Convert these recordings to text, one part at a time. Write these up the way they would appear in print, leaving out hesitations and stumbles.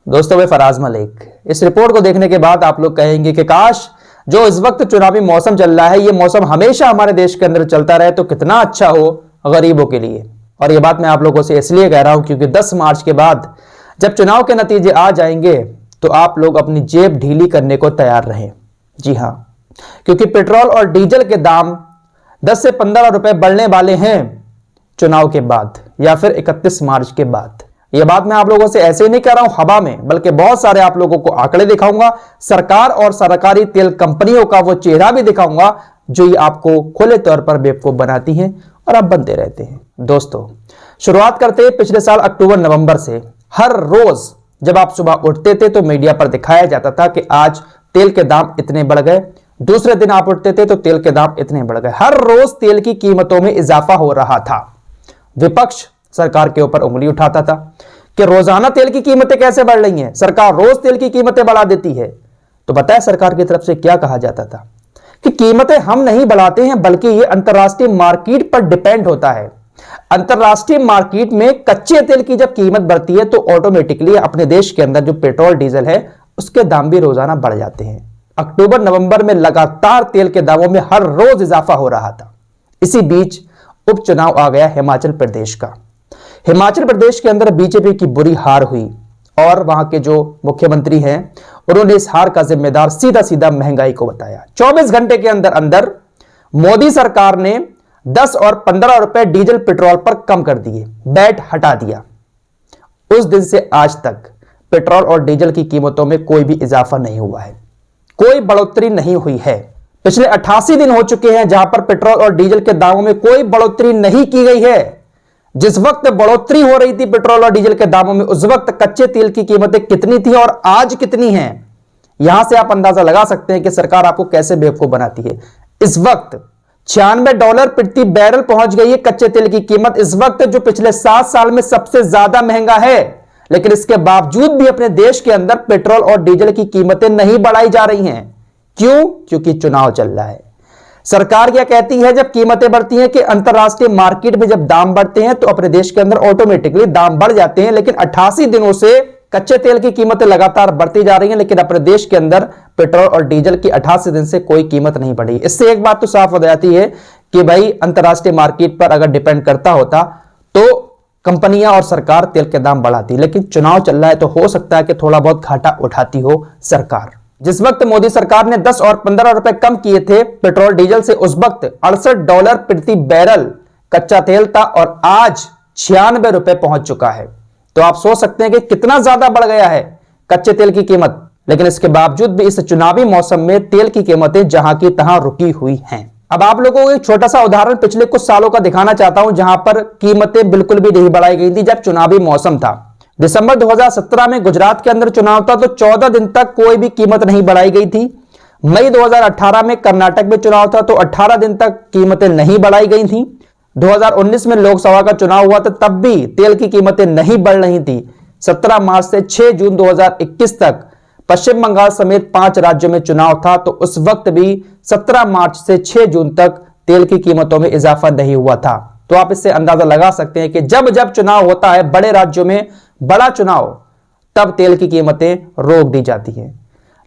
दोस्तों मैं फराज मलिक। इस रिपोर्ट को देखने के बाद आप लोग कहेंगे कि काश जो इस वक्त चुनावी मौसम चल रहा है ये मौसम हमेशा हमारे देश के अंदर चलता रहे तो कितना अच्छा हो गरीबों के लिए। और ये बात मैं आप लोगों से इसलिए कह रहा हूं क्योंकि 10 मार्च के बाद जब चुनाव के नतीजे आ जाएंगे तो आप लोग अपनी जेब ढीली करने को तैयार रहें। जी हां, क्योंकि पेट्रोल और डीजल के दाम 10 से 15 रुपए बढ़ने वाले हैं चुनाव के बाद या फिर 31 मार्च के बाद। यह बात मैं आप लोगों से ऐसे ही नहीं कह रहा हूं हवा में, बल्कि बहुत सारे आप लोगों को आंकड़े दिखाऊंगा, सरकार और सरकारी तेल कंपनियों का वो चेहरा भी दिखाऊंगा जो ये आपको खुले तौर पर बेवकूफ बनाती हैं और आप बनते रहते हैं। दोस्तों शुरुआत करते हैं पिछले साल अक्टूबर नवंबर से। हर रोज जब आप सुबह उठते थे तो मीडिया पर दिखाया जाता था कि आज तेल के दाम इतने बढ़ गए, दूसरे दिन आप उठते थे तो तेल के दाम इतने बढ़ गए। हर रोज तेल की कीमतों में इजाफा हो रहा था। विपक्ष सरकार के ऊपर उंगली उठाता था कि रोजाना तेल की कीमतें कैसे बढ़ रही हैं, सरकार रोज तेल की कीमतें बढ़ा देती है। तो बताया सरकार की तरफ से क्या कहा जाता था कि कीमतें हम नहीं बढ़ाते हैं बल्कि ये अंतरराष्ट्रीय मार्केट पर डिपेंड होता है। अंतरराष्ट्रीय मार्केट में कच्चे तेल की जब कीमत बढ़ती है तो ऑटोमेटिकली अपने देश के अंदर जो पेट्रोल डीजल है उसके दाम भी रोजाना बढ़ जाते हैं। अक्टूबर नवंबर में लगातार तेल के दामों में हर रोज इजाफा हो रहा था। इसी बीच उपचुनाव आ गया हिमाचल प्रदेश का। हिमाचल प्रदेश के अंदर बीजेपी की बुरी हार हुई और वहां के जो मुख्यमंत्री हैं उन्होंने इस हार का जिम्मेदार सीधा सीधा महंगाई को बताया। 24 घंटे के अंदर अंदर मोदी सरकार ने 10 और 15 रुपए डीजल पेट्रोल पर कम कर दिए, वैट हटा दिया। उस दिन से आज तक पेट्रोल और डीजल की कीमतों में कोई भी इजाफा नहीं हुआ है, कोई बढ़ोतरी नहीं हुई है। पिछले 88 दिन हो चुके हैं जहां पर पेट्रोल और डीजल के दामों में कोई बढ़ोतरी नहीं की गई है। जिस वक्त बढ़ोतरी हो रही थी पेट्रोल और डीजल के दामों में उस वक्त कच्चे तेल की कीमतें कितनी थी और आज कितनी हैं, यहां से आप अंदाजा लगा सकते हैं कि सरकार आपको कैसे बेवकूफ बनाती है। इस वक्त $96 प्रति बैरल पहुंच गई है कच्चे तेल की कीमत, इस वक्त जो पिछले 7 साल में सबसे ज्यादा महंगा है। लेकिन इसके बावजूद भी अपने देश के अंदर पेट्रोल और डीजल की कीमतें नहीं बढ़ाई जा रही हैं। क्यों? क्योंकि चुनाव चल रहा है। सरकार क्या कहती है जब कीमतें बढ़ती हैं कि अंतरराष्ट्रीय मार्केट में जब दाम बढ़ते हैं तो अपने देश के अंदर ऑटोमेटिकली दाम बढ़ जाते हैं। लेकिन 88 दिनों से कच्चे तेल की कीमतें लगातार बढ़ती जा रही हैं, लेकिन अपने देश के अंदर पेट्रोल और डीजल की 88 दिन से कोई कीमत नहीं बढ़ी। इससे एक बात तो साफ हो जाती है कि भाई अंतरराष्ट्रीय मार्केट पर अगर डिपेंड करता होता तो कंपनियां और सरकार तेल के दाम बढ़ाती, लेकिन चुनाव चल रहा है तो हो सकता है कि थोड़ा बहुत घाटा उठाती हो सरकार। जिस वक्त मोदी सरकार ने 10 और 15 रुपए कम किए थे पेट्रोल डीजल से उस वक्त $68 प्रति बैरल कच्चा तेल था और आज 96 रुपए पहुंच चुका है। तो आप सोच सकते हैं कि कितना ज्यादा बढ़ गया है कच्चे तेल की कीमत। लेकिन इसके बावजूद भी इस चुनावी मौसम में तेल की कीमतें जहां की तहां रुकी हुई हैं। अब आप लोगों को एक छोटा सा उदाहरण पिछले कुछ सालों का दिखाना चाहता हूं जहां पर कीमतें बिल्कुल भी नहीं बढ़ाई गई थी जब चुनावी मौसम था। दिसंबर 2017 में गुजरात के अंदर चुनाव था तो 14 दिन तक कोई भी कीमत नहीं बढ़ाई गई थी। मई 2018 में कर्नाटक में चुनाव था तो 18 दिन तक कीमतें नहीं बढ़ाई गई थी। 2019 में लोकसभा का चुनाव हुआ था तब भी तेल की कीमतें नहीं बढ़ रही थी। 17 मार्च से 6 जून 2021 तक पश्चिम बंगाल समेत 5 राज्यों में चुनाव था तो उस वक्त भी 17 मार्च से 6 जून तक तेल की कीमतों में इजाफा नहीं हुआ था। तो आप इससे अंदाजा लगा सकते हैं कि जब जब चुनाव होता है बड़े राज्यों में बड़ा चुनाव तब तेल की कीमतें रोक दी जाती हैं।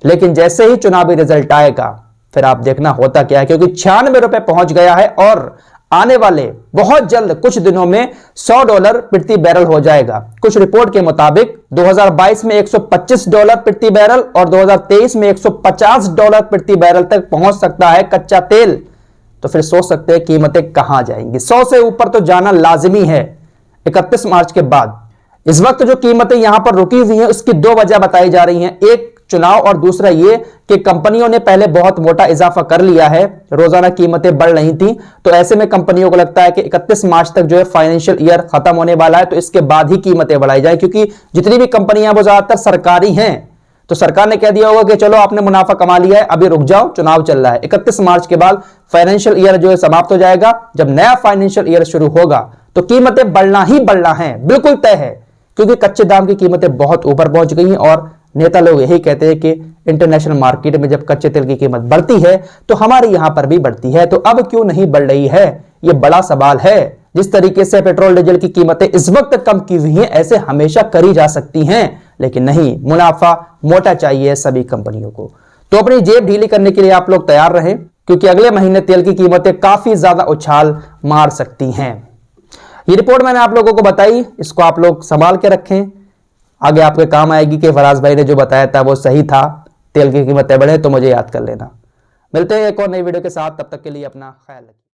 लेकिन जैसे ही चुनावी रिजल्ट आएगा फिर आप देखना होता क्या है, क्योंकि 96 रुपए पहुंच गया है और आने वाले बहुत जल्द कुछ दिनों में $100 प्रति बैरल हो जाएगा। कुछ रिपोर्ट के मुताबिक 2022 में $125 प्रति बैरल और 2023 में $150 प्रति बैरल तक पहुंच सकता है कच्चा तेल। तो फिर सोच सकते हैं कीमतें कहां जाएंगी। 100 से ऊपर तो जाना लाजिमी है 31 मार्च के बाद। इस वक्त जो कीमतें यहां पर रुकी हुई हैं उसकी 2 वजह बताई जा रही हैं, एक चुनाव और दूसरा ये कि कंपनियों ने पहले बहुत मोटा इजाफा कर लिया है, रोजाना कीमतें बढ़ रही थी तो ऐसे में कंपनियों को लगता है कि 31 मार्च तक जो है फाइनेंशियल ईयर खत्म होने वाला है तो इसके बाद ही कीमतें बढ़ाई जाए, क्योंकि जितनी भी कंपनियां वो ज्यादातर सरकारी हैं। तो सरकार ने कह दिया होगा कि चलो आपने मुनाफा कमा लिया है, अभी रुक जाओ, चुनाव चल रहा है। 31 मार्च के बाद फाइनेंशियल ईयर जो है समाप्त हो जाएगा। जब नया फाइनेंशियल ईयर शुरू होगा तो कीमतें बढ़ना ही बढ़ना है, बिल्कुल तय है, क्योंकि कच्चे दाम की कीमतें बहुत ऊपर पहुंच गई हैं और नेता लोग यही कहते हैं कि इंटरनेशनल मार्केट में जब कच्चे तेल की कीमत बढ़ती है तो हमारे यहां पर भी बढ़ती है, तो अब क्यों नहीं बढ़ रही है, यह बड़ा सवाल है। जिस तरीके से पेट्रोल डीजल की कीमतें इस वक्त कम की हुई हैं ऐसे हमेशा करी जा सकती हैं, लेकिन नहीं, मुनाफा मोटा चाहिए सभी कंपनियों को। तो अपनी जेब ढीली करने के लिए आप लोग तैयार रहें, क्योंकि अगले महीने तेल की कीमतें काफी ज्यादा उछाल मार सकती हैं। ये रिपोर्ट मैंने आप लोगों को बताई, इसको आप लोग संभाल के रखें, आगे आपके काम आएगी कि फराज भाई ने जो बताया था वो सही था, तेल की कीमतें बढ़े तो मुझे याद कर लेना। मिलते हैं एक और नई वीडियो के साथ, तब तक के लिए अपना ख्याल रखिए।